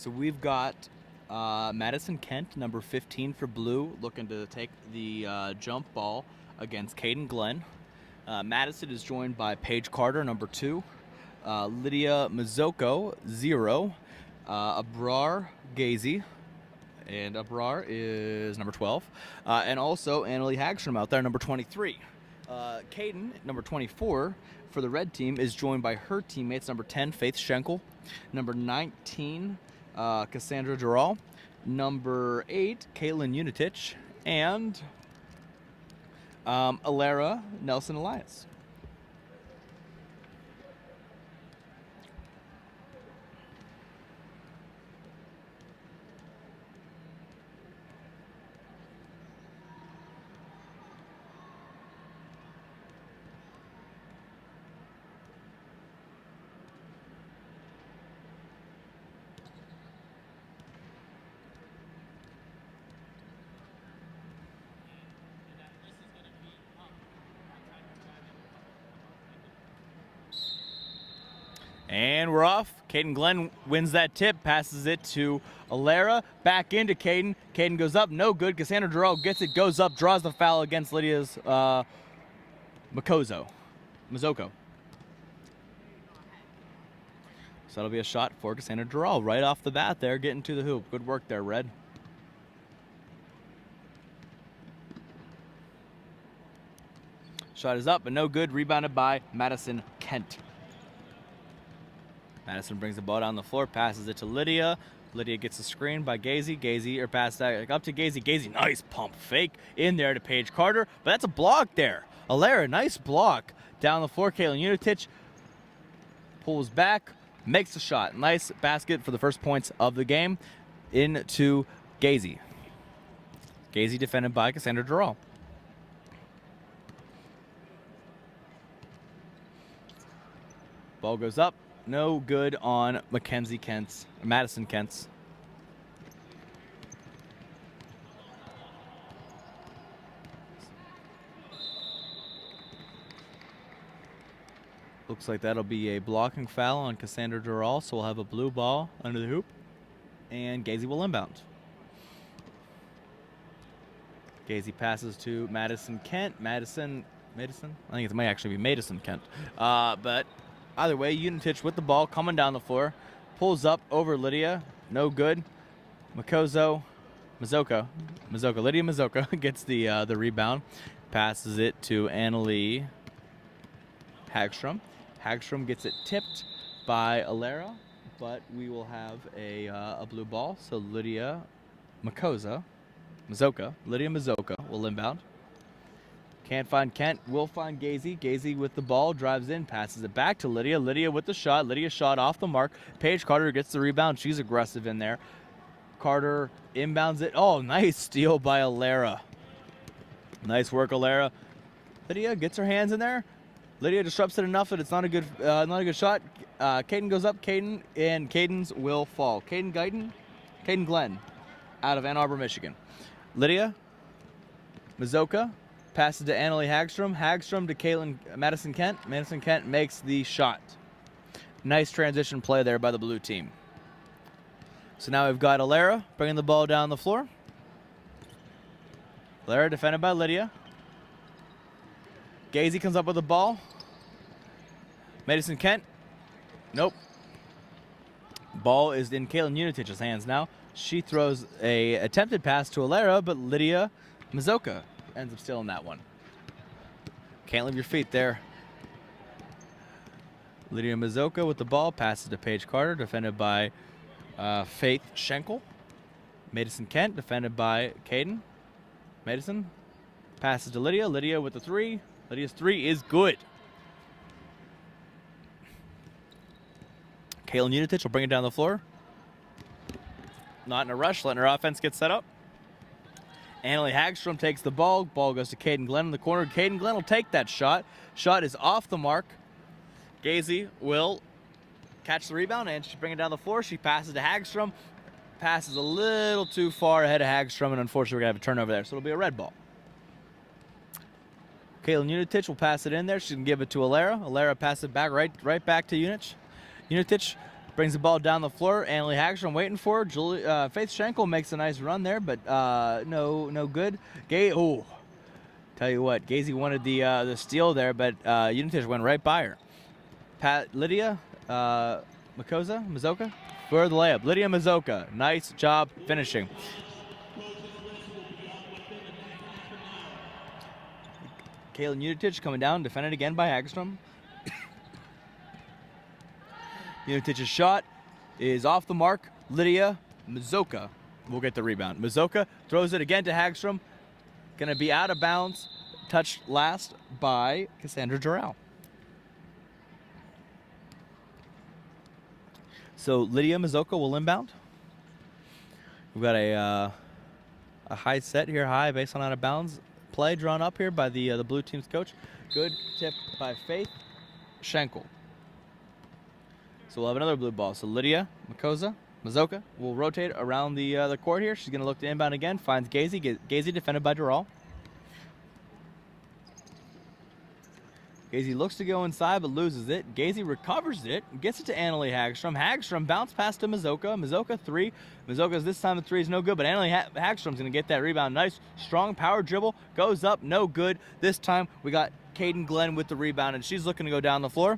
So we've got Madison Kent, number 15 for blue, looking to take the jump ball against Caden Glenn. Madison is joined by Paige Carter, number 2, Lydia Mazzocco, 0, Abrar Gazy, and Abrar is number 12, and also Annalie Hagstrom out there, number 23. Caden, number 24, for the red team, is joined by her teammates, number 10, Faith Schenkel, number 19, Cassandra Dural, number 8, Caitlin Unitich, and Alara Nelson Elias. And we're off. Caden Glenn wins that tip, passes it to Alara, back into Caden. Caden goes up, no good. Cassandra Dural gets it, goes up, draws the foul against Lydia's Mazzocco. So that'll be a shot for Cassandra Dural right off the bat there, getting to the hoop. Good work there, Red. Shot is up, but no good. Rebounded by Madison Kent. Madison brings the ball down the floor, passes it to Lydia. Lydia gets a screen by Gazy. Gazy, or pass that up to Gazy. Gazy, nice pump fake in there to Paige Carter, but that's a block there. Alara, nice block down the floor. Caitlin Unitich pulls back, makes the shot. Nice basket for the first points of the game into Gazy. Gazy defended by Cassandra Dural. Ball goes up. No good on Madison Kent's. Looks like that'll be a blocking foul on Cassandra Dural, so we'll have a blue ball under the hoop, and Gazy will inbound. Gazy passes to Madison Kent. Madison? I think it might actually be Madison Kent, but either way, Unitich with the ball, coming down the floor, pulls up over Lydia, no good. Lydia Mazzocco gets the rebound, passes it to Annalie Hagstrom. Hagstrom gets it tipped by Alara, but we will have a blue ball. So Lydia Mazzocco will inbound. Can't find Kent, will find Gazy. Gazy with the ball, drives in, passes it back to Lydia. Lydia with the shot. Lydia shot off the mark. Paige Carter gets the rebound. She's aggressive in there. Carter inbounds it. Oh, nice steal by Alara. Nice work, Alara. Lydia gets her hands in there. Lydia disrupts it enough that it's not a good shot. Caden goes up, and Caden's will fall. Caden Glenn out of Ann Arbor, Michigan. Lydia Mazzocco passes to Annalie Hagstrom. Hagstrom to Madison Kent. Madison Kent makes the shot. Nice transition play there by the blue team. So now we've got Alara bringing the ball down the floor. Alara defended by Lydia. Gazy comes up with the ball. Madison Kent. Nope. Ball is in Caitlin Unitich's hands now. She throws a attempted pass to Alara, but Lydia Mazzocco ends up stealing that one. Can't leave your feet there. Lydia Mazzocco with the ball, passes to Paige Carter, defended by Faith Schenkel. Madison Kent, defended by Caden. Madison passes to Lydia. Lydia with the 3. Lydia's 3 is good. Caitlin Unitich will bring it down the floor. Not in a rush, letting her offense get set up. Annalie Hagstrom takes the ball. Ball goes to Caden Glenn in the corner. Caden Glenn will take that shot. Shot is off the mark. Gazy will catch the rebound, and she's bringing it down the floor. She passes to Hagstrom. Passes a little too far ahead of Hagstrom, and unfortunately we're going to have a turnover there, so it'll be a red ball. Caitlin Unitich will pass it in there. She can give it to Alara. Alara passes it back right back to Unitich. Unitich Brings the ball down the floor. Annalie Hagstrom waiting for her. Faith Schenkel makes a nice run there, but no good. Tell you what, Gazy wanted the steal there, but Unitich went right by her. Lydia Mazoka for the layup. Lydia Mazoka, nice job finishing. Kaylin Unitich coming down, defended again by Hagstrom. Unitich's shot is off the mark. Lydia Mazoka will get the rebound. Mazoka throws it again to Hagstrom. Going to be out of bounds. Touched last by Cassandra Jarrell. So Lydia Mazoka will inbound. We've got a high set here, high based on out of bounds play drawn up here by the blue team's coach. Good tip by Faith Schenkel. So we'll have another blue ball. So Lydia Mazoka will rotate around the court here. She's going to look to inbound again. Finds Gazy. Gazy defended by Dural. Gazy looks to go inside but loses it. Gazy recovers it, gets it to Annalie Hagstrom. Hagstrom bounce pass to Mazoka. Mazoka three. Mazoka's this time the three is no good, but Annalie Hagstrom's going to get that rebound. Nice, strong power dribble. Goes up, no good. This time we got Caden Glenn with the rebound, and she's looking to go down the floor.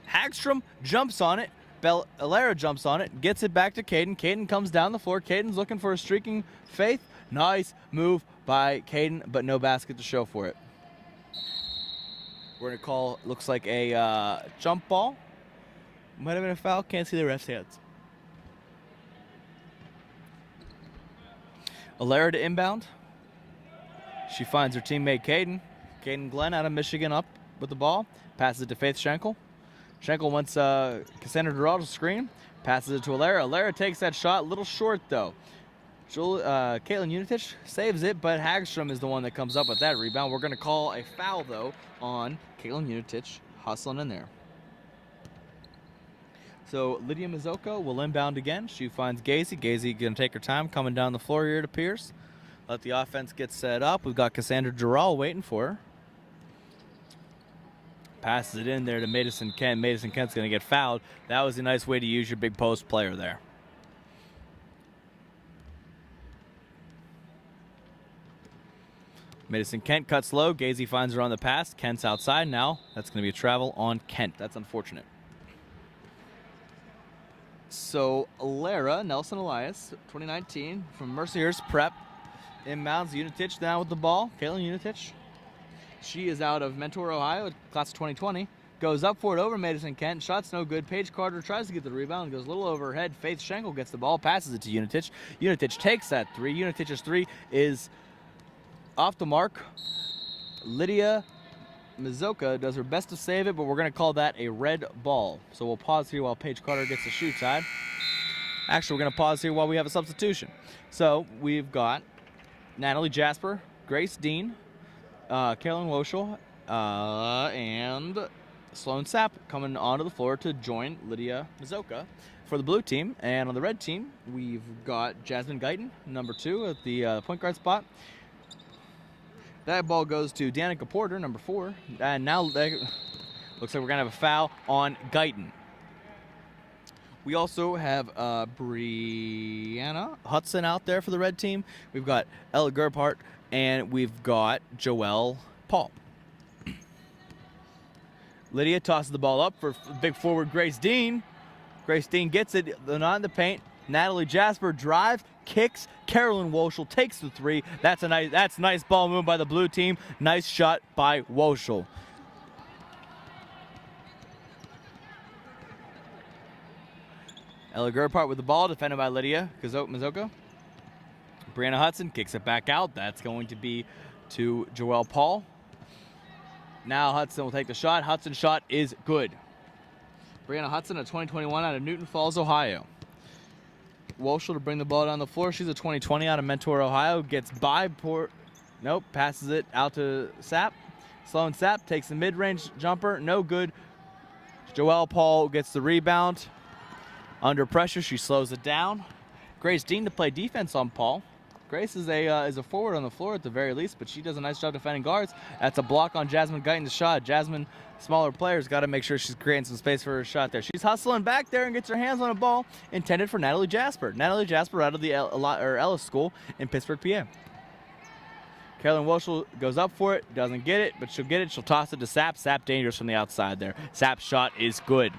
Hagstrom jumps on it. Alara jumps on it, gets it back to Caden. Caden comes down the floor. Caden's looking for a streaking Faith. Nice move by Caden, but no basket to show for it. We're going to call, looks like a jump ball. Might have been a foul. Can't see the ref's hands. Alara to inbound. She finds her teammate Caden. Caden Glenn out of Michigan up with the ball. Passes it to Faith Schenkel. Schenkel wants Cassandra Dural to screen. Passes it to Alara. Alara takes that shot. A little short, though. Caitlin Unitich saves it, but Hagstrom is the one that comes up with that rebound. We're going to call a foul, though, on Caitlin Unitich hustling in there. So Lydia Mazoka will inbound again. She finds Gazy. Gazy going to take her time coming down the floor here, it appears. Let the offense get set up. We've got Cassandra Dural waiting for her. Passes it in there to Madison Kent. Madison Kent's going to get fouled. That was a nice way to use your big post player there. Madison Kent cuts low. Gazy finds her on the pass. Kent's outside now. That's going to be a travel on Kent. That's unfortunate. So Alara Nelson Elias, 2019, from Mercyhurst Prep. Inbounds. Unitich now with the ball. Caitlin Unitich. She is out of Mentor, Ohio, class of 2020. Goes up for it over Madison Kent. Shot's no good. Paige Carter tries to get the rebound. Goes a little over her head. Faith Schenkel gets the ball. Passes it to Unitich. Unitich takes that three. Unitich's three is off the mark. Lydia Mazoka does her best to save it, but we're going to call that a red ball. So we'll pause here while Paige Carter gets the shoot side. Actually, we're going to pause here while we have a substitution. So we've got Natalie Jasper, Grace Dean, Carolyn Woschel, and Sloan Sapp coming onto the floor to join Lydia Mazoka for the blue team. And on the red team, we've got Jasmine Guyton, number 2 at the point guard spot. That ball goes to Danica Porter, number 4. And now looks like we're going to have a foul on Guyton. We also have Brianna Hudson out there for the red team. We've got Ella Gerhardt, and we've got Joelle Paul. Lydia tosses the ball up for big forward Grace Dean. Grace Dean gets it, not in the paint. Natalie Jasper drives, kicks. Carolyn Woschel takes the three. That's nice ball move by the blue team. Nice shot by Woschel. Ella Gerhardt with the ball, defended by Lydia Mazoka. Brianna Hudson kicks it back out. That's going to be to Joelle Paul. Now Hudson will take the shot. Hudson's shot is good. Brianna Hudson, a 2021 out of Newton Falls, Ohio. Woschel to bring the ball down the floor. She's a 2020 out of Mentor, Ohio. Gets by Nope, passes it out to Sapp. Sloan Sapp takes the mid-range jumper. No good. Joelle Paul gets the rebound. Under pressure, she slows it down. Grace Dean to play defense on Paul. Grace is a forward on the floor at the very least, but she does a nice job defending guards. That's a block on Jasmine Guyton's shot. Jasmine, smaller players, got to make sure she's creating some space for her shot there. She's hustling back there and gets her hands on a ball intended for Natalie Jasper. Natalie Jasper out of the Ellis School in Pittsburgh, PA. Carolyn Walshall goes up for it, doesn't get it, but she'll get it. She'll toss it to Sapp. Sapp dangerous from the outside there. Sapp's shot is good.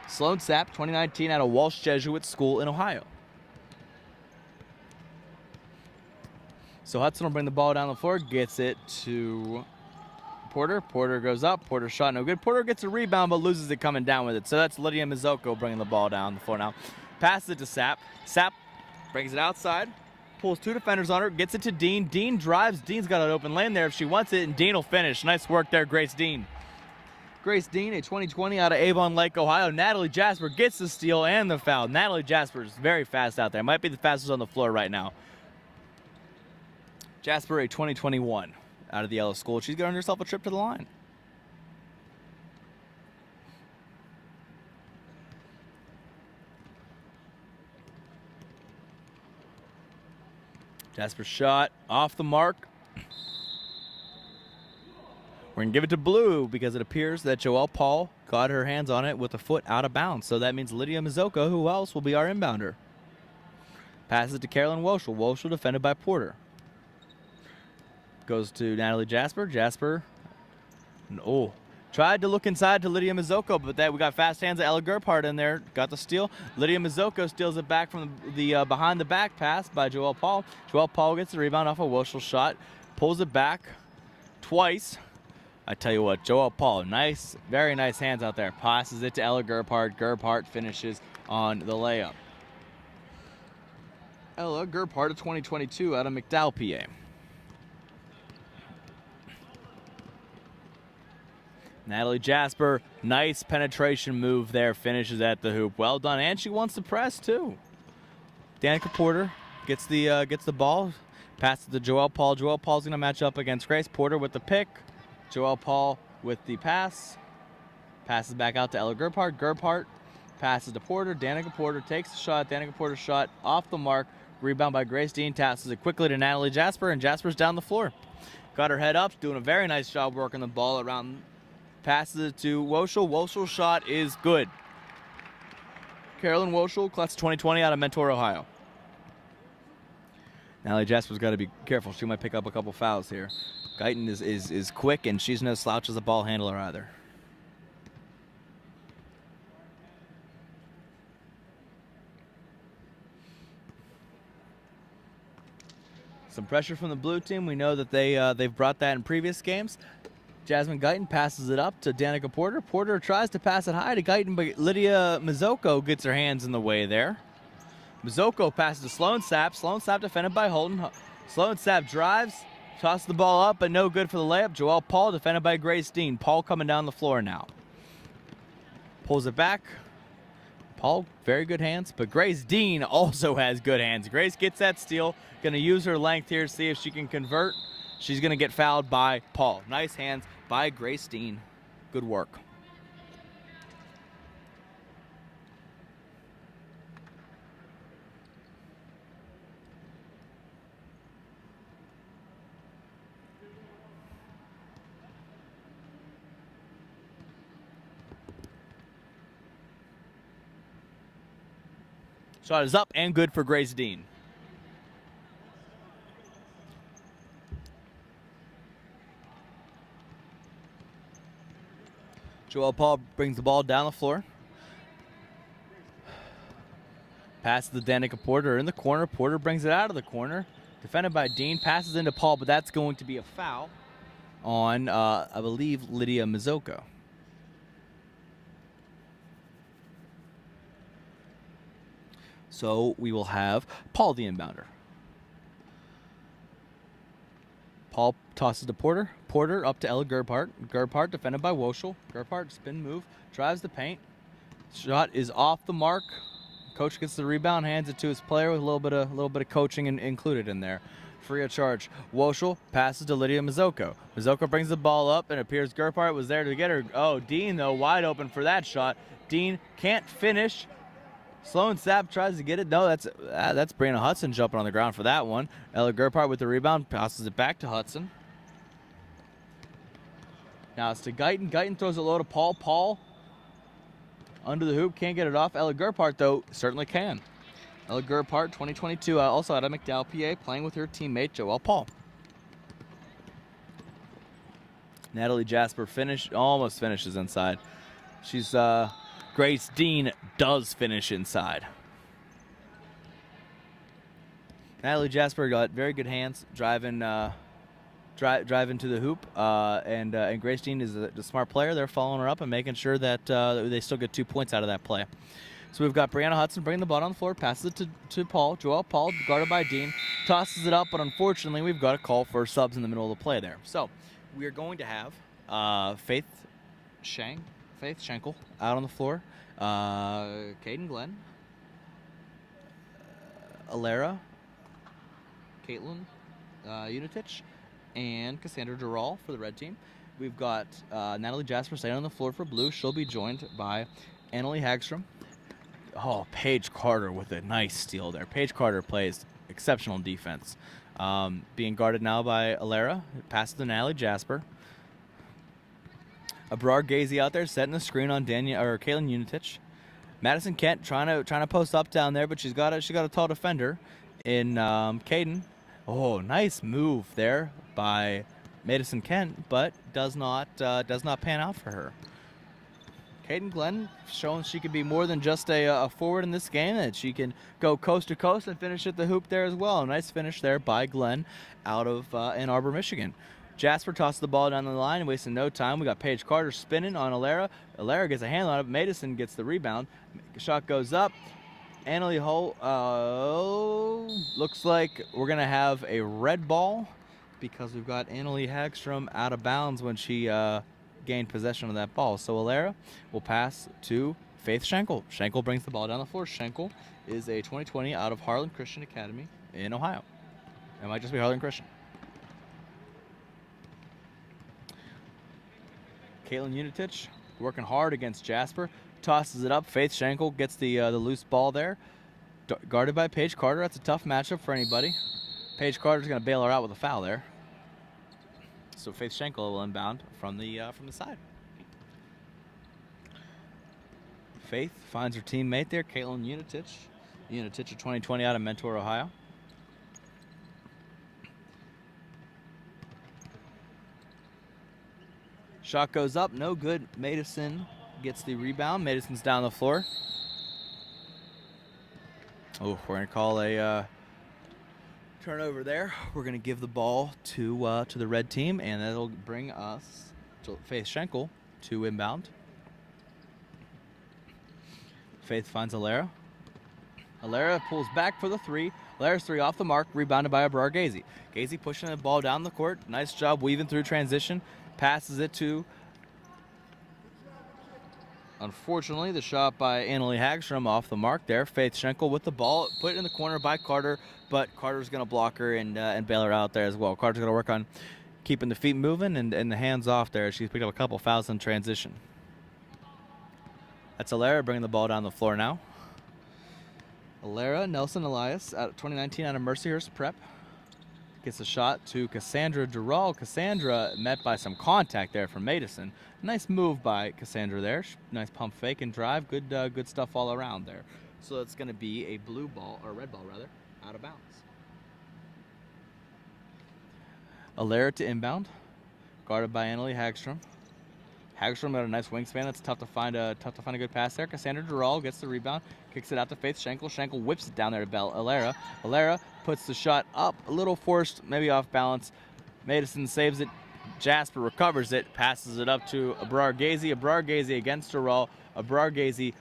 Sloan Sapp, 2019, out of Walsh Jesuit School in Ohio. So Hudson will bring the ball down the floor, gets it to Porter. Porter goes up. Porter shot no good. Porter gets a rebound but loses it coming down with it. So that's Lydia Mizoko bringing the ball down the floor now. Passes it to Sapp. Sapp brings it outside, pulls two defenders on her, gets it to Dean. Dean drives. Dean's got an open lane there if she wants it, and Dean will finish. Nice work there, Grace Dean. Grace Dean, a 2020 out of Avon Lake, Ohio. Natalie Jasper gets the steal and the foul. Natalie Jasper is very fast out there. Might be the fastest on the floor right now. Jasper, a 2021 out of the Ellis School. She's got herself a trip to the line. Jasper's shot off the mark. We're going to give it to Blue because it appears that Joelle Paul got her hands on it with a foot out of bounds. So that means Lydia Mizoko, who else, will be our inbounder. Passes it to Carolyn Walshall. Walshall defended by Porter. Goes to Natalie Jasper. Jasper, tried to look inside to Lydia Mizoko, but we got fast hands of Ella Gerhardt in there. Got the steal. Lydia Mizoko steals it back from the behind the back pass by Joelle Paul. Joelle Paul gets the rebound off a Walshall shot, pulls it back twice. I tell you what, Joelle Paul, nice, very nice hands out there. Passes it to Ella Gerhardt. Gerhardt finishes on the layup. Ella Gerhardt of 2022 out of McDowell, PA. Natalie Jasper, nice penetration move there, finishes at the hoop. Well done, and she wants to press too. Danica Porter gets the ball, passes to Joelle Paul. Joelle Paul's gonna match up against Grace. Porter with the pick. Joelle Paul with the pass. Passes back out to Ella Gerhardt. Gerhardt passes to Porter. Danica Porter takes the shot. Danica Porter's shot off the mark. Rebound by Grace Dean. Passes it quickly to Natalie Jasper, and Jasper's down the floor. Got her head up, doing a very nice job working the ball around. Passes it to Walshall. Walshall's shot is good. Carolyn Walshall, class of 2020 out of Mentor, Ohio. Natalie Jasper's got to be careful. She might pick up a couple fouls here. Guyton is quick, and she's no slouch as a ball handler either. Some pressure from the blue team. We know that they've brought that in previous games. Jasmine Guyton passes it up to Danica Porter. Porter tries to pass it high to Guyton, but Lydia Mizoko gets her hands in the way there. Mizoko passes to Sloan Sapp. Sloan Sapp defended by Holden. Sloan Sapp drives, tosses the ball up, but no good for the layup. Joelle Paul defended by Grace Dean. Paul coming down the floor now. Pulls it back. Paul, very good hands, but Grace Dean also has good hands. Grace gets that steal. Going to use her length here to see if she can convert. She's going to get fouled by Paul. Nice hands by Grace Dean. Good work. Shot is up and good for Grace Dean. Joelle Paul brings the ball down the floor. Passes to Danica Porter in the corner. Porter brings it out of the corner. Defended by Dean. Passes into Paul, but that's going to be a foul on, I believe, Lydia Mizoko. So we will have Paul the inbounder. Paul tosses to Porter. Porter up to Ella Gerhardt. Gerhardt defended by Walshall. Gerhardt spin move, drives the paint. Shot is off the mark. Coach gets the rebound, hands it to his player with a little bit of coaching included in there. Free of charge. Walshall passes to Lydia Mizoko. Mizoko brings the ball up, and it appears Gerhardt was there to get her. Oh, Dean though wide open for that shot. Dean can't finish. Sloan Sapp tries to get it. No, that's Brianna Hudson jumping on the ground for that one. Ella Gerpart with the rebound, passes it back to Hudson. Now it's to Guyton. Guyton throws it low to Paul. Paul under the hoop, can't get it off. Ella Gerpart, though, certainly can. Ella Gerpart, 2022, also out of McDowell, PA, playing with her teammate, Joelle Paul. Natalie Jasper almost finishes inside. She's, Grace Dean does finish inside. Natalie Jasper got very good hands, driving to the hoop, and Grace Dean is a smart player. They're following her up and making sure that they still get 2 points out of that play. So we've got Brianna Hudson bringing the ball on the floor, passes it to Paul. Joelle Paul, guarded by Dean, tosses it up, but unfortunately we've got a call for subs in the middle of the play there. So we are going to have Faith Schenkel out on the floor, Caden Glenn, Alara, Caitlin Unitich, and Cassandra Dural for the red team. We've got Natalie Jasper staying on the floor for blue. She'll be joined by Annalie Hagstrom. Oh, Paige Carter with a nice steal there. Paige Carter plays exceptional defense. Being guarded now by Alara. Passes to Natalie Jasper. Abrar Gazy out there setting the screen on Caitlin Unitich. Madison Kent trying to post up down there, but she got a tall defender in Caden. Oh, nice move there by Madison Kent, but does not pan out for her. Caden Glenn showing she can be more than just a forward in this game, that she can go coast to coast and finish at the hoop there as well. A nice finish there by Glenn out of Ann Arbor, Michigan. Jasper tosses the ball down the line, wasting no time. We got Paige Carter spinning on Alara. Alara gets a handle on it. Madison gets the rebound. Shot goes up. Annalie Hull, looks like we're going to have a red ball because we've got Annalie Hagstrom out of bounds when she gained possession of that ball. So Alara will pass to Faith Schenkel. Schenkel brings the ball down the floor. Schenkel is a 2020 out of Harlan Christian Academy in Ohio. It might just be Harlan Christian. Caitlin Unitich working hard against Jasper. Tosses it up. Faith Schenkel gets the loose ball there. Guarded by Paige Carter. That's a tough matchup for anybody. Paige Carter's going to bail her out with a foul there. So Faith Schenkel will inbound from the side. Faith finds her teammate there, Caitlin Unitich. Unitich, a 2020 out of Mentor, Ohio. Shot goes up, no good. Madison gets the rebound. Madison's down the floor. Oh, we're going to call a turnover there. We're going to give the ball to the red team, and that'll bring us to Faith Schenkel to inbound. Faith finds Alara. Alara pulls back for the three. Alara's three off the mark, rebounded by Abrar Gazy. Gazy pushing the ball down the court. Nice job weaving through transition. Passes it to, unfortunately, the shot by Annalie Hagstrom off the mark there. Faith Schenkel with the ball, put it in the corner by Carter, but Carter's going to block her and bail her out there as well. Carter's going to work on keeping the feet moving and the hands off there. She's picked up a couple fouls in transition. That's Alara bringing the ball down the floor now. Alara Nelson Elias, at 2019 out of Mercyhurst Prep. Gets a shot to Cassandra Dural. Cassandra met by some contact there from Madison. Nice move by Cassandra there. Nice pump fake and drive. Good stuff all around there. So it's going to be a blue ball, or red ball rather, out of bounds. Alara to inbound, guarded by Annalie Hagstrom. Hagstrom got a nice wingspan. That's tough to find a good pass there. Cassandra Dural gets the rebound, kicks it out to Faith Schenkel. Schenkel whips it down there to Alara. Alara puts the shot up, a little forced, maybe off balance. Madison saves it. Jasper recovers it, passes it up to Abrar Gazy. Abrar Gazy against Dural. Abrar Gazy,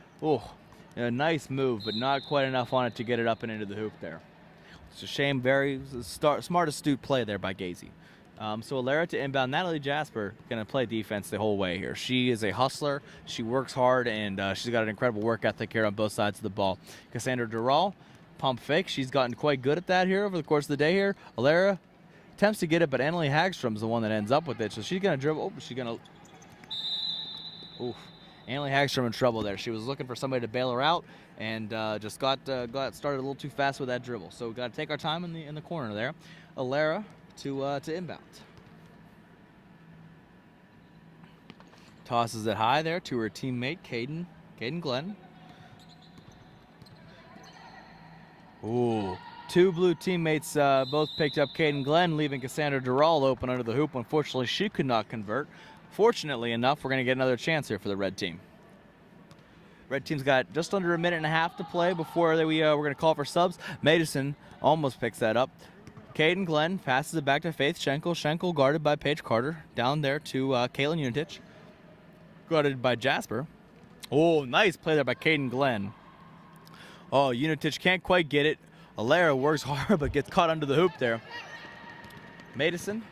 a nice move, but not quite enough on it to get it up and into the hoop there. It's a shame. Very smart, astute play there by Gazy. So Alara to inbound. Natalie Jasper going to play defense the whole way here. She is a hustler. She works hard, and she's got an incredible work ethic here on both sides of the ball. Cassandra Dural, pump fake. She's gotten quite good at that here over the course of the day here. Alara attempts to get it, but Annalie Hagstrom's the one that ends up with it. So she's going to dribble. Annalie Hagstrom in trouble there. She was looking for somebody to bail her out, and just got started a little too fast with that dribble. So we got to take our time in the corner there. Alara to inbound. Tosses it high there to her teammate Caden Glenn. Ooh, two blue teammates both picked up Caden Glenn, leaving Cassandra Dural open under the hoop. Unfortunately, she could not convert. Fortunately enough, we're going to get another chance here for the red team. Red team's got just under a minute and a half to play before we're going to call for subs. Madison almost picks that up. Caden Glenn passes it back to Faith Schenkel. Schenkel guarded by Paige Carter. Down there to Kaylin Unitich. Guarded by Jasper. Oh, nice play there by Caden Glenn. Oh, Unitich can't quite get it. Alara works hard but gets caught under the hoop there. Madison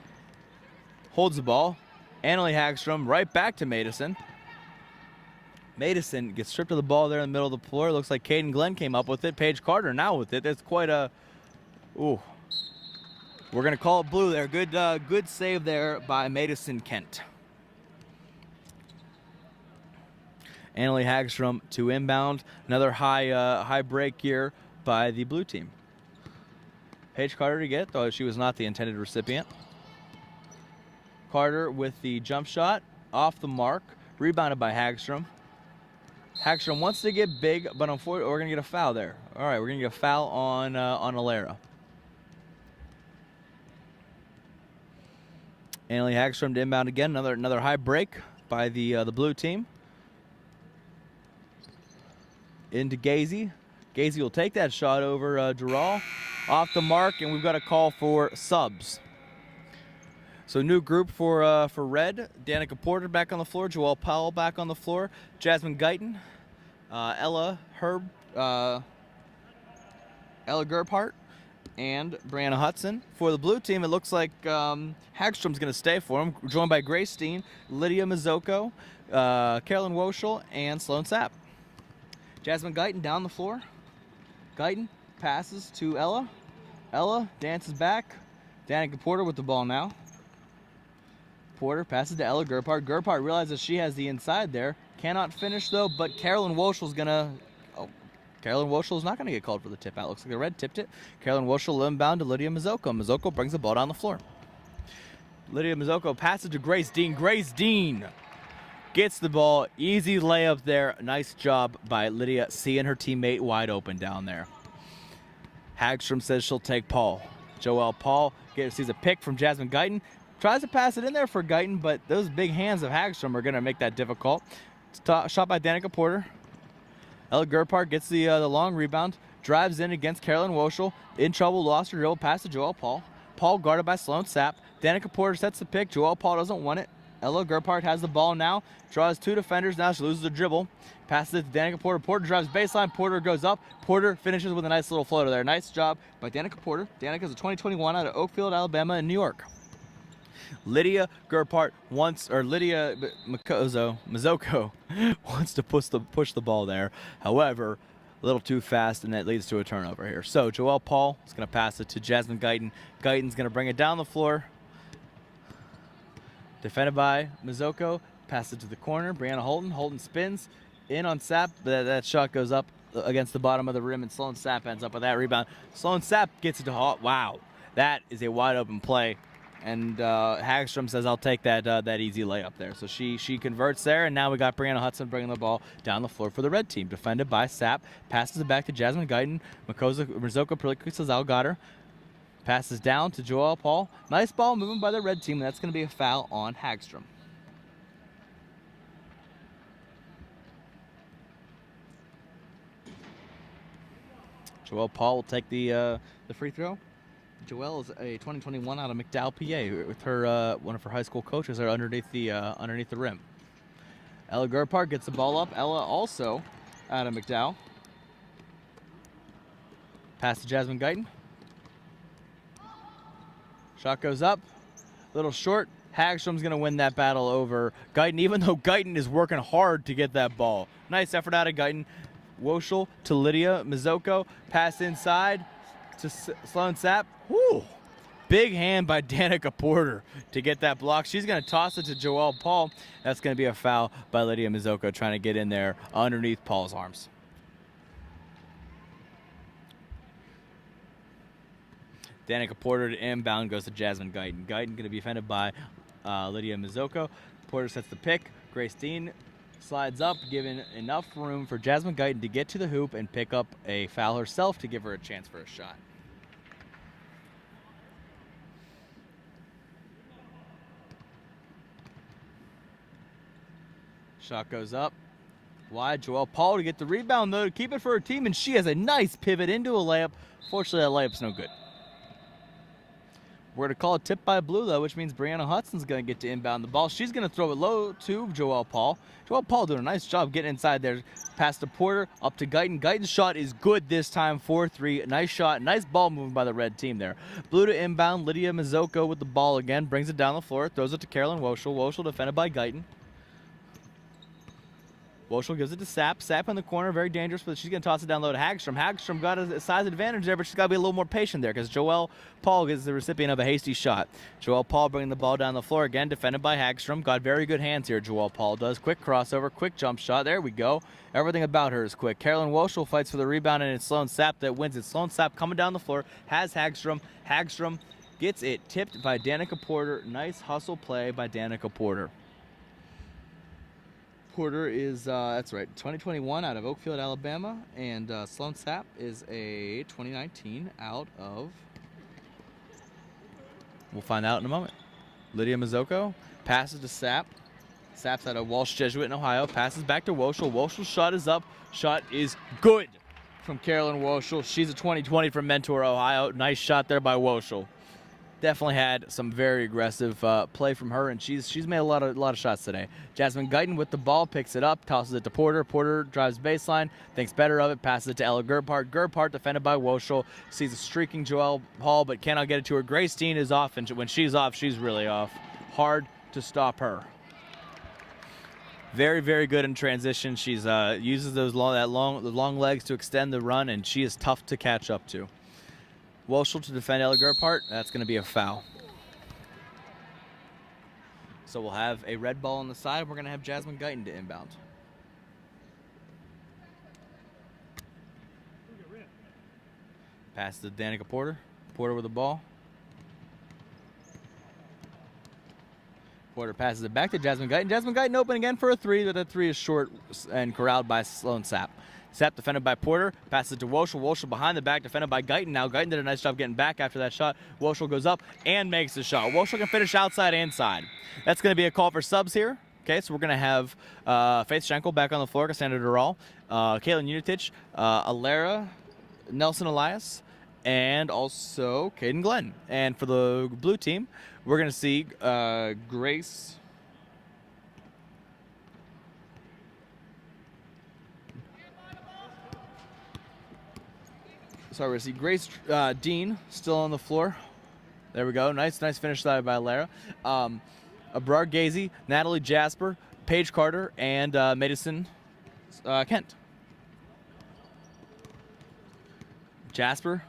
holds the ball. Annalie Hagstrom right back to Madison. Madison gets stripped of the ball there in the middle of the floor. Looks like Caden Glenn came up with it. Paige Carter now with it. That's quite a... Ooh. We're going to call it blue there. Good save there by Madison Kent. Annalie Hagstrom to inbound. Another high break here by the blue team. Paige Carter to get, though she was not the intended recipient. Carter with the jump shot. Off the mark. Rebounded by Hagstrom. Hagstrom wants to get big, but unfortunately, we're going to get a foul there. All right, we're going to get a foul on Alara. Annalie Hagstrom to inbound again. Another high break by the blue team. Into Gazy. Gazy will take that shot over Dural. Off the mark, and we've got a call for subs. So new group for red. Danica Porter back on the floor. Joelle Powell back on the floor. Jasmine Guyton. Ella Gerphart. And Brianna Hudson. For the blue team, it looks like Hagstrom's going to stay for them. Joined by Grace Steen, Lydia Mizzoko, Carolyn Woschel, and Sloan Sapp. Jasmine Guyton down the floor. Guyton passes to Ella. Ella dances back. Danica Porter with the ball now. Porter passes to Ella Gerphart. Gerphart realizes she has the inside there. Cannot finish though, but Carolyn Woschel's gonna... Oh, Carolyn Woschel's not gonna get called for the tip out. Looks like the red tipped it. Carolyn Woschel inbound to Lydia Mizzoko. Mizzoko brings the ball down the floor. Lydia Mizzoko passes to Grace Dean. Grace Dean gets the ball. Easy layup there. Nice job by Lydia, seeing her teammate wide open down there. Hagstrom says she'll take Paul. Joelle Paul sees a pick from Jasmine Guyton. Tries to pass it in there for Guyton, but those big hands of Hagstrom are going to make that difficult. Shot by Danica Porter. Ella Gerphart gets the long rebound. Drives in against Carolyn Woschel. In trouble, lost her dribble. Pass to Joelle Paul. Paul guarded by Sloan Sapp. Danica Porter sets the pick. Joelle Paul doesn't want it. Ella Gerphart has the ball now. Draws two defenders. Now she loses the dribble. Passes it to Danica Porter. Porter drives baseline. Porter goes up. Porter finishes with a nice little floater there. Nice job by Danica Porter. Danica's a 2021 out of Oakfield, Alabama in New York. Lydia Gerphart Lydia Mizzoko wants to push the ball there. However, a little too fast, and that leads to a turnover here. So Joelle Paul is going to pass it to Jasmine Guyton. Guyton's going to bring it down the floor. Defended by Mizzoko. Pass it to the corner. Brianna Holton. Holton spins in on Sapp, but that shot goes up against the bottom of the rim, and Sloan Sapp ends up with that rebound. Sloan Sapp gets it to Hall. Wow, that is a wide open play. And Hagstrom says, I'll take that easy layup there. So she converts there, and now we got Brianna Hudson bringing the ball down the floor for the red team. Defended by Sapp. Passes it back to Jasmine Guyton. Mizzoko Prilikwisas got her. Passes down to Joelle Paul. Nice ball movement by the red team. That's going to be a foul on Hagstrom. Joelle Paul will take the free throw. Joelle is a 2021 out of McDowell, PA, with her one of her high school coaches are underneath the rim. Ella Gerphart gets the ball up. Ella also out of McDowell. Pass to Jasmine Guyton. Shot goes up. A little short. Hagstrom's going to win that battle over Guyton, even though Guyton is working hard to get that ball. Nice effort out of Guyton. Woschel to Lydia Mizzoko. Pass inside to Sloan Sapp. Whew. Big hand by Danica Porter to get that block. She's going to toss it to Joelle Paul. That's going to be a foul by Lydia Mizzoko trying to get in there underneath Paul's arms. Danica Porter to inbound goes to Jasmine Guyton. Guyton going to be defended by Lydia Mizoko. Porter sets the pick. Grace Dean slides up, giving enough room for Jasmine Guyton to get to the hoop and pick up a foul herself to give her a chance for a shot. Shot goes up. Wide. Joelle Paul to get the rebound, though, to keep it for her team, and she has a nice pivot into a layup. Fortunately, that layup's no good. We're going to call it tip by blue, though, which means Brianna Hudson's going to get to inbound the ball. She's going to throw it low to Joelle Paul. Joelle Paul doing a nice job getting inside there. Pass to Porter, up to Guyton. Guyton's shot is good this time, 4-3. Nice shot, nice ball movement by the red team there. Blue to inbound, Lydia Mizoko with the ball again. Brings it down the floor, throws it to Carolyn Woschel. Woschel defended by Guyton. Woschel gives it to Sapp. Sapp in the corner, very dangerous, but she's going to toss it down low to Hagstrom. Hagstrom got a size advantage there, but she's got to be a little more patient there because Joelle Paul is the recipient of a hasty shot. Joelle Paul bringing the ball down the floor again, defended by Hagstrom. Got very good hands here, Joelle Paul does. Quick crossover, quick jump shot. There we go. Everything about her is quick. Carolyn Woschel fights for the rebound, and it's Sloan Sapp that wins it. Sloan Sapp coming down the floor, has Hagstrom. Hagstrom gets it tipped by Danica Porter. Nice hustle play by Danica Porter. Porter is, that's right, 2021 out of Oakfield, Alabama, and Sloan Sapp is a 2019 out of, we'll find out in a moment. Lydia Mizoko passes to Sapp. Sapp's out of Walsh Jesuit in Ohio, passes back to Woschel. Woschel's shot is up. Shot is good from Carolyn Woschel. She's a 2020 from Mentor, Ohio. Nice shot there by Woschel. Definitely had some very aggressive play from her, and she's made a lot of shots today. Jasmine Guyton with the ball, picks it up, tosses it to Porter. Porter drives baseline, thinks better of it, passes it to Ella Gerhardt. Gerhardt defended by Woschel. Sees a streaking Joelle Paul, but cannot get it to her. Grace Dean is off, and when she's off, she's really off. Hard to stop her. Very, very good in transition. She's uses those long legs to extend the run, and she is tough to catch up to. Woschel to defend Ella Gerhardt. That's going to be a foul. So we'll have a red ball on the side. We're going to have Jasmine Guyton to inbound. Pass to Danica Porter. Porter with the ball. Porter passes it back to Jasmine Guyton. Jasmine Guyton open again for a three, but that three is short and corralled by Sloan Sapp. Sapp defended by Porter, passes it to Woschel. Woschel behind the back, defended by Guyton. Now Guyton did a nice job getting back after that shot. Woschel goes up and makes the shot. Woschel can finish outside and inside. That's going to be a call for subs here. Okay, so we're going to have Faith Schenkel back on the floor, Cassandra Dural, Caitlin Unitich, Alara, Nelson Elias, and also Caden Glenn. And for the blue team, we're going to see Grace... Sorry, we see Grace Dean still on the floor. There we go. Nice finish by Lara. Abrar Gazy, Natalie Jasper, Paige Carter, and Madison Kent. Jasper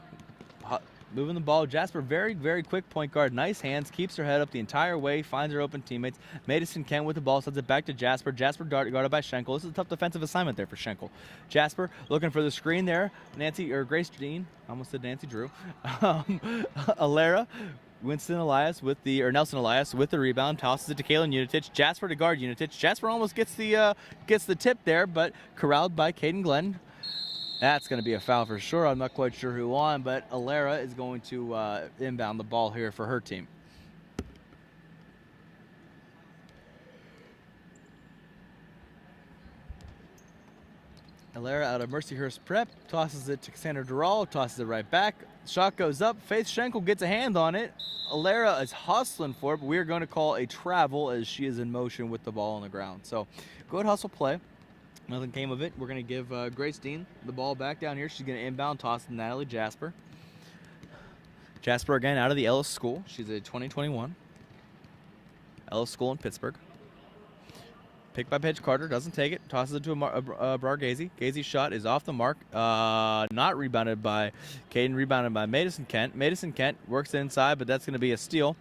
moving the ball. Jasper, very, very quick point guard. Nice hands. Keeps her head up the entire way. Finds her open teammates. Madison Kent with the ball. Sends it back to Jasper. Jasper guarded by Schenkel. This is a tough defensive assignment there for Schenkel. Jasper looking for the screen there. Grace Dean. I almost said Nancy Drew. Alara. Nelson Elias with the rebound, tosses it to Caitlin Unitich. Jasper to guard Unitich. Jasper almost gets the tip there, but corralled by Caden Glenn. That's going to be a foul for sure. I'm not quite sure who on, but Alara is going to inbound the ball here for her team. Alara out of Mercyhurst Prep, tosses it to Cassandra Dural, tosses it right back. Shot goes up. Faith Schenkel gets a hand on it. Alara is hustling for it, but we are going to call a travel as she is in motion with the ball on the ground. So good hustle play. Nothing came of it. We're going to give Grace Dean the ball back down here. She's going to inbound, toss to Natalie Jasper. Jasper again out of the Ellis School. She's a 2021. Ellis School in Pittsburgh. Picked by Paige Carter, doesn't take it. Tosses it to Abrar Gazy. Gazy's shot is off the mark. Not rebounded by Caden, rebounded by Madison Kent. Madison Kent works inside, but that's going to be a steal.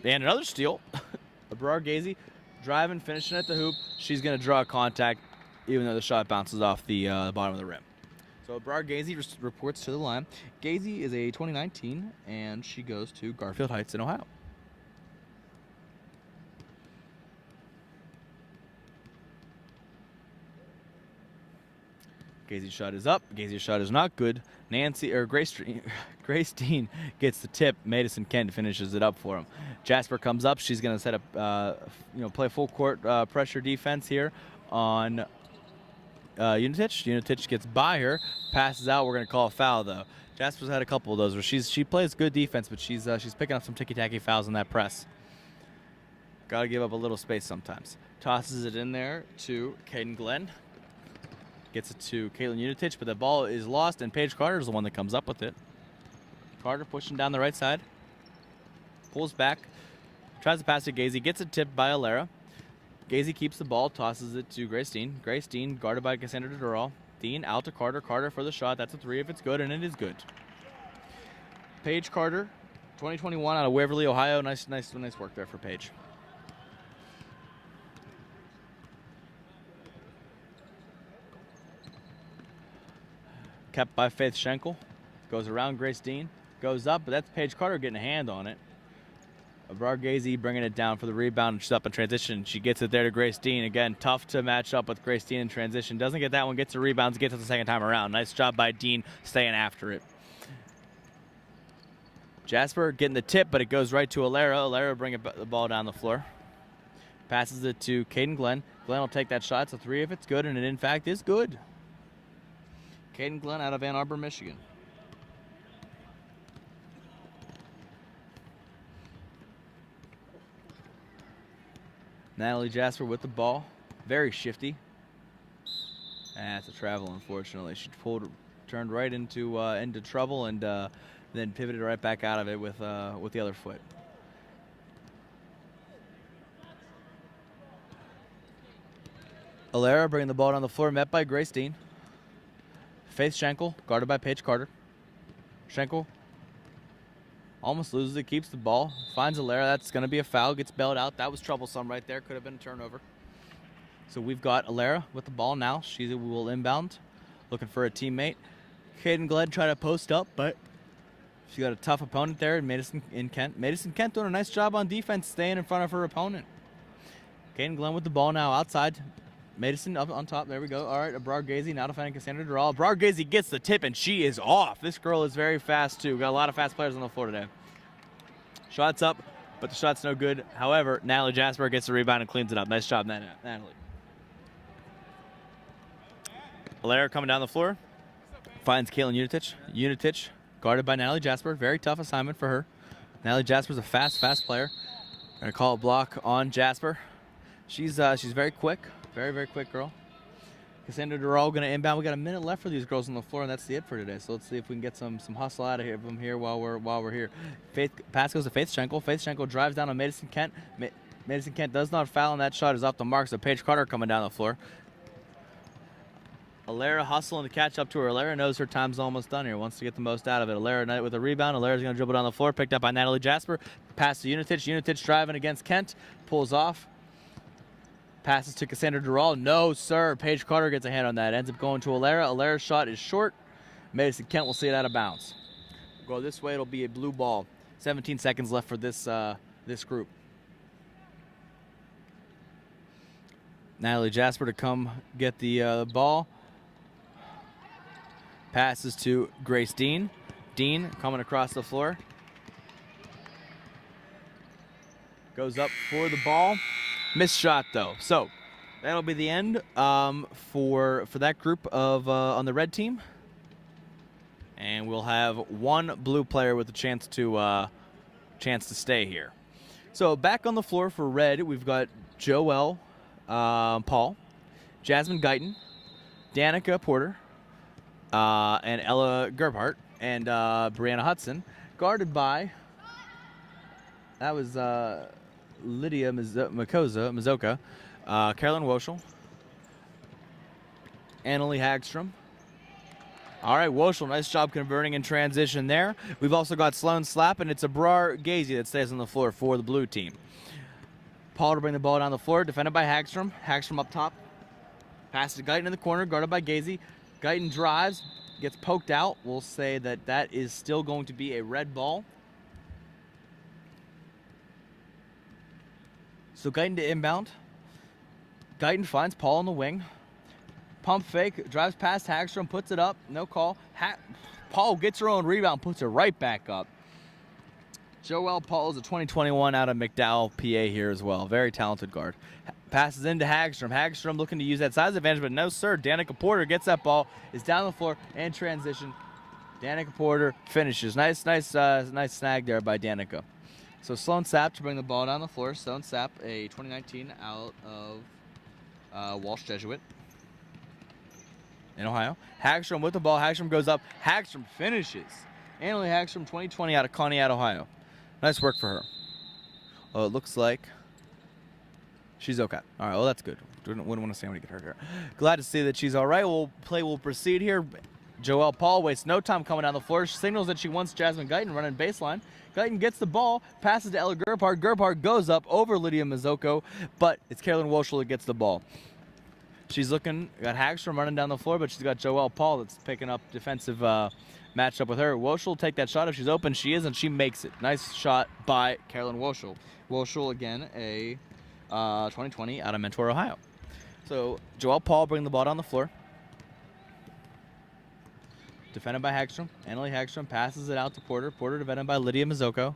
And another steal. Abrar Gazy driving, finishing at the hoop. She's going to draw contact, even though the shot bounces off the bottom of the rim. So Abrar Gazy reports to the line. Gazy is a 2019, and she goes to Garfield Heights in Ohio. Gazy's shot is up. Gazy's shot is not good. Grace Dean gets the tip. Madison Kent finishes it up for him. Jasper comes up. She's going to set up, play full court pressure defense here on Unitich. Unitich gets by her, passes out. We're going to call a foul though. Jasper's had a couple of those where she plays good defense, but she's picking up some ticky-tacky fouls in that press. Got to give up a little space sometimes. Tosses it in there to Caden Glenn. Gets it to Caitlin Unitich, but the ball is lost, and Paige Carter is the one that comes up with it. Carter pushing down the right side. Pulls back. Tries to pass to Gazy. Gets it tipped by Alara. Gazy keeps the ball, tosses it to Grace Dean. Grace Dean guarded by Cassandra Dural. Dean out to Carter. Carter for the shot. That's a 3 if it's good, and it is good. Paige Carter, 2021 out of Waverly, Ohio. Nice work there for Paige. Kept by Faith Schenkel. Goes around Grace Dean. Goes up, but that's Paige Carter getting a hand on it. Abrar Gazy bringing it down for the rebound. She's up in transition. She gets it there to Grace Dean. Again, tough to match up with Grace Dean in transition. Doesn't get that one. Gets the rebounds. Gets it the second time around. Nice job by Dean staying after it. Jasper getting the tip, but it goes right to Alara. Alara bringing the ball down the floor. Passes it to Caden Glenn. Glenn will take that shot. It's a 3 if it's good, and it in fact is good. Caden Glenn out of Ann Arbor, Michigan. Natalie Jasper with the ball. Very shifty. That's a travel, unfortunately. She turned right into trouble, and then pivoted right back out of it with the other foot. Alara bringing the ball down the floor, met by Grace Dean. Faith Schenkel, guarded by Paige Carter. Schenkel almost loses it, keeps the ball, finds Alara. That's going to be a foul, gets bailed out. That was troublesome right there. Could have been a turnover. So we've got Alara with the ball now. She will inbound, looking for a teammate. Caden Glenn tried to post up, but she got a tough opponent there in Madison Kent. Madison Kent doing a nice job on defense, staying in front of her opponent. Caden Glenn with the ball now outside. Madison up on top. There we go. All right, Abrar Gazy now defending Cassandra Dural. Abrar Gazy gets the tip, and she is off. This girl is very fast, too. Got a lot of fast players on the floor today. Shot's up, but the shot's no good. However, Natalie Jasper gets the rebound and cleans it up. Nice job, Natalie. Alara coming down the floor. Finds Caitlin Unitich. Unitich guarded by Natalie Jasper. Very tough assignment for her. Natalie Jasper's a fast player. Gonna call a block on Jasper. She's very quick. Very quick girl. Cassandra Dural going to inbound. We got a minute left for these girls on the floor, and that's the it for today. So let's see if we can get some hustle out of here them here while we're here. Pass goes to Faith Schenkel. Faith Schenkel drives down on Madison Kent. Madison Kent does not foul, and that shot is off the mark. So Paige Carter coming down the floor. Alara hustling to catch up to her. Alara knows her time's almost done here. Wants to get the most out of it. Alara with a rebound. Alara's going to dribble down the floor. Picked up by Natalie Jasper. Pass to Unitich. Unitich driving against Kent. Pulls off. Passes to Cassandra Dural. No, sir. Paige Carter gets a hand on that. Ends up going to Alara. Alara's shot is short. Madison Kent will see it out of bounds. Go this way. It'll be a blue ball. 17 seconds left for this group. Natalie Jasper to come get the ball. Passes to Grace Dean. Dean coming across the floor. Goes up for the ball. Missed shot though. So that'll be the end for that group of on the red team. And we'll have one blue player with a chance to stay here. So back on the floor for red, we've got Joelle Paul, Jasmine Guyton, Danica Porter, and Ella Gerbhardt, and Brianna Hudson, guarded by, that was Lydia Mazoka, Carolyn Woschel, Annalie Hagstrom. All right, Woschel, nice job converting in transition there. We've also got Sloan Slap, and it's Abrar Gazy that stays on the floor for the blue team. Paul to bring the ball down the floor, defended by Hagstrom. Hagstrom up top. Passes to Guyton in the corner, guarded by Gazy. Guyton drives, gets poked out. We'll say that that is still going to be a red ball. So Guyton to inbound. Guyton finds Paul on the wing. Pump fake, drives past Hagstrom, puts it up, no call. Paul gets her own rebound, puts it right back up. Joelle Paul is a 2021 out of McDowell, PA here as well. Very talented guard. Passes into Hagstrom. Hagstrom looking to use that size advantage, but no, sir. Danica Porter gets that ball, is down the floor, and transition. Danica Porter finishes. Nice snag there by Danica. So Sloan Sapp to bring the ball down the floor. Sloan Sapp, a 2019 out of Walsh Jesuit in Ohio. Hagstrom with the ball. Hagstrom goes up. Hagstrom finishes. Annalie Hagstrom, 2020 out of Conneaut, Ohio. Nice work for her. Oh, it looks like she's okay. All right, well, that's good. Wouldn't want to see anybody get hurt here. Glad to see that she's all right. Play will proceed here. Joelle Paul wastes no time coming down the floor. She signals that she wants Jasmine Guyton running baseline. Guyton gets the ball, passes to Ella Gerhardt. Gerhardt goes up over Lydia Mazzocco, but it's Carolyn Walshall that gets the ball. She's looking, got Hagstrom running down the floor, but she's got Joelle Paul that's picking up defensive matchup with her. Walshall will take that shot. If she's open, she is, and she makes it. Nice shot by Carolyn Walshall. Walshall, again, a 2020 out of Mentor, Ohio. So Joelle Paul bringing the ball down the floor. Defended by Hagstrom. Annalie Hagstrom passes it out to Porter. Porter defended by Lydia Mazzocco.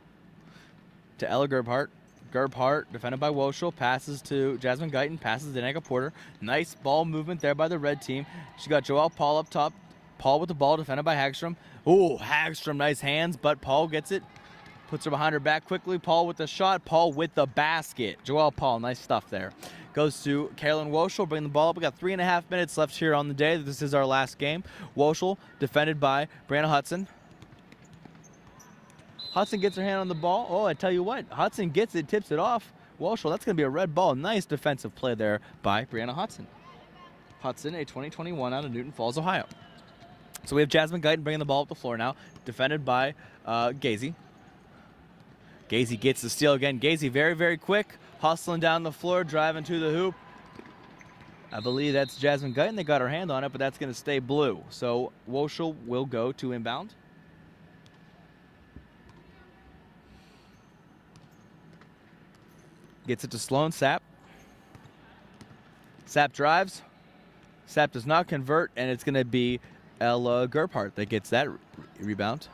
To Ella Gerhardt. Gerhardt defended by Walshall. Passes to Jasmine Guyton. Passes to Danica Porter. Nice ball movement there by the red team. She got Joelle Paul up top. Paul with the ball defended by Hagstrom. Ooh, Hagstrom, nice hands, but Paul gets it. Puts her behind her back quickly. Paul with the shot. Paul with the basket. Joelle Paul, nice stuff there. Goes to Carolyn Walshall, bring the ball up. We got 3.5 minutes left here on the day. This is our last game. Walshall defended by Brianna Hudson. Hudson gets her hand on the ball. Oh, I tell you what, Hudson gets it, tips it off. Walshall, that's going to be a red ball. Nice defensive play there by Brianna Hudson. Hudson, a 2021 out of Newton Falls, Ohio. So we have Jasmine Guyton bringing the ball up the floor now, defended by Gazy. Gazy gets the steal again. Gazy very, very quick. Hustling down the floor, driving to the hoop. I believe that's Jasmine Guyton. They got her hand on it, but that's going to stay blue. So Walshall will go to inbound. Gets it to Sloan Sapp. Sapp drives. Sapp does not convert, and it's going to be Ella Gerhardt that gets that rebound.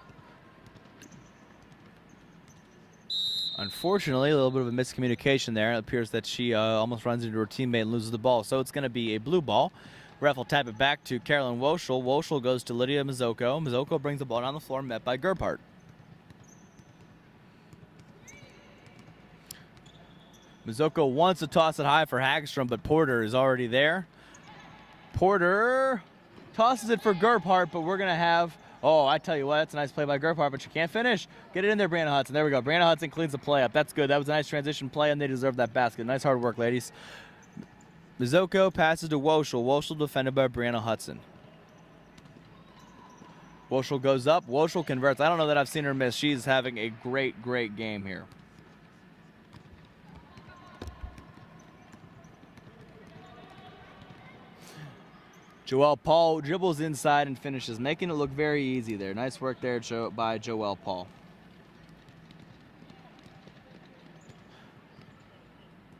Unfortunately, a little bit of a miscommunication there. It appears that she almost runs into her teammate and loses the ball. So it's going to be a blue ball. Ref will tap it back to Carolyn Walshall. Walshall goes to Lydia Mazzocco. Mazzocco brings the ball down the floor, met by Gerhardt. Mazzocco wants to toss it high for Hagstrom, but Porter is already there. Porter tosses it for Gerhardt, but we're going to have... Oh, I tell you what, that's a nice play by Gerhardt, but she can't finish. Get it in there, Brianna Hudson. There we go. Brianna Hudson cleans the play up. That's good. That was a nice transition play, and they deserve that basket. Nice hard work, ladies. Mazzocco passes to Walshall. Walshall defended by Brianna Hudson. Walshall goes up. Walshall converts. I don't know that I've seen her miss. She's having a great, great game here. Joelle Paul dribbles inside and finishes, making it look very easy there. Nice work there by Joelle Paul.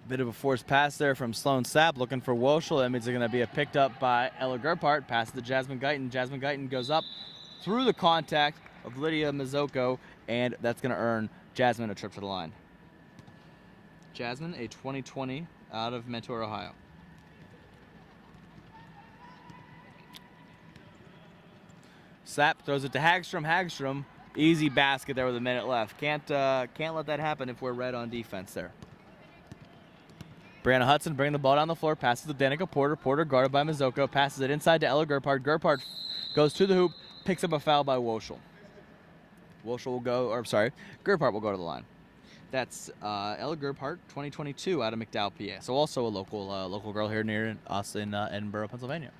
Bit of a forced pass there from Sloan Sapp, looking for Walshall. That means they're going to be picked up by Ella Gerhardt. Passes to Jasmine Guyton. Jasmine Guyton goes up through the contact of Lydia Mazzocco, and that's going to earn Jasmine a trip to the line. Jasmine, a 2020 out of Mentor, Ohio. Sapp throws it to Hagstrom. Hagstrom, easy basket there with a minute left. Can't let that happen if we're red on defense there. Brianna Hudson bringing the ball down the floor, passes to Danica Porter. Porter guarded by Mazzocco, passes it inside to Ella Gerhardt. Gerhardt goes to the hoop, picks up a foul by Walshall. Walshall will go, or sorry, Gerhardt will go to the line. That's Ella Gerhardt, 2022 out of McDowell, PA. So also a local girl here near us in Edinboro, Pennsylvania.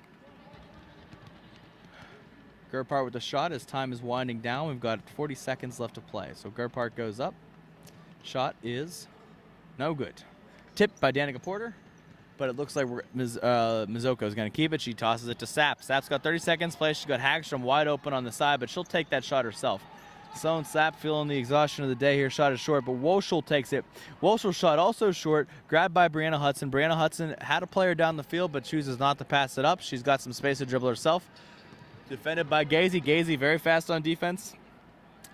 Gerhardt with the shot as time is winding down. We've got 40 seconds left to play. So Gerhardt goes up. Shot is no good. Tipped by Danica Porter. but it looks like Mizuko is going to keep it. She tosses it to Sapp. Sapp's got 30 seconds play. She's got Hagstrom wide open on the side, but she'll take that shot herself. Sloan Sapp feeling the exhaustion of the day here. Shot is short, but Woschel takes it. Woschel's shot also short, grabbed by Brianna Hudson. Brianna Hudson had a player down the field, but chooses not to pass it up. She's got some space to dribble herself. Defended by Gazy. Gazy very fast on defense.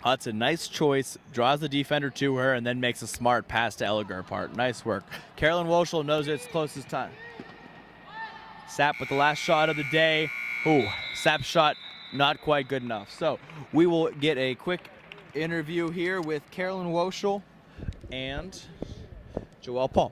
Hudson, nice choice, draws the defender to her, and then makes a smart pass to Ella Gerpart. Nice work. Carolyn Woschel knows it's closest time. Sapp with the last shot of the day. Ooh, Sapp's shot not quite good enough. So we will get a quick interview here with Carolyn Woschel and Joelle Paul.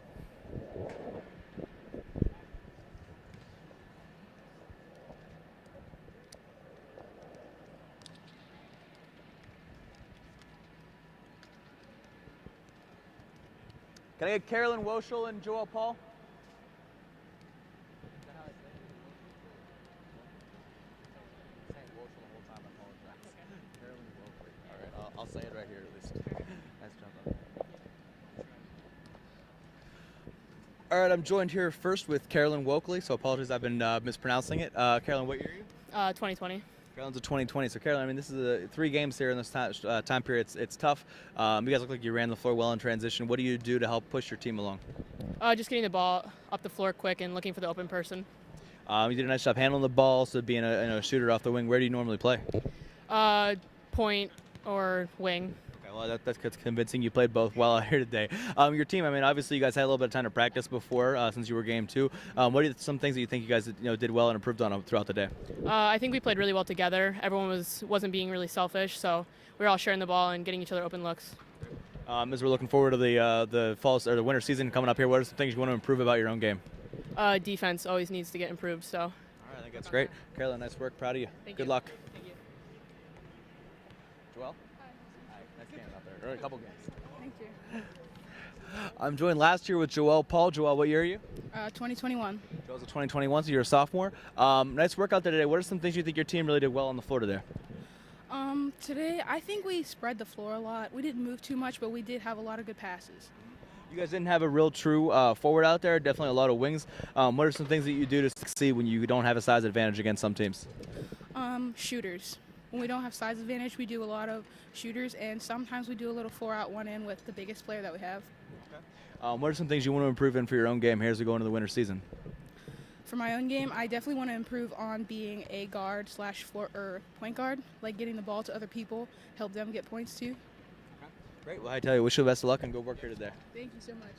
Can I get Carolyn Woschel and Joelle Paul? I'll say it right here at least. Nice job. All right, I'm joined here first with Carolyn Wokeley, so apologies I've been mispronouncing it. Carolyn, what year are you? 2020. Carolyn's a 2020. So Carolyn, I mean, this is 3 games here in this time period. It's tough. You guys look like you ran the floor well in transition. What do you do to help push your team along? Just getting the ball up the floor quick and looking for the open person. You did a nice job handling the ball, so being a shooter off the wing. Where do you normally play? Point or wing. Okay, well, that's convincing. You played both well out here today. Your team, I mean, obviously you guys had a little bit of time to practice before since you were game 2. What are some things that you think you guys did well and improved on throughout the day? I think we played really well together. Everyone wasn't being really selfish, so we were all sharing the ball and getting each other open looks. As we're looking forward to the fall or the winter season coming up here, what are some things you want to improve about your own game? Defense always needs to get improved. So. All right, I think that's great. Carolyn, nice work. Proud of you. Good luck. Thank you. Joelle? Hi. Nice game out there. Or a couple games. Thank you. I'm joined last year with Joelle Paul. Joelle, what year are you? 2021. Joelle's a 2021, so you're a sophomore. Nice work out there today. What are some things you think your team really did well on the floor today? Today, I think we spread the floor a lot. We didn't move too much, but we did have a lot of good passes. You guys didn't have a real true forward out there, definitely a lot of wings. What are some things that you do to succeed when you don't have a size advantage against some teams? Shooters. When we don't have size advantage, we do a lot of shooters, and sometimes we do a little 4-out, 1-in with the biggest player that we have. Okay. What are some things you want to improve in for your own game here as we go into the winter season? For my own game, I definitely want to improve on being a guard / point guard, like getting the ball to other people, help them get points too. Great. Well, I tell you, wish you the best of luck and go work here today. Thank you so much.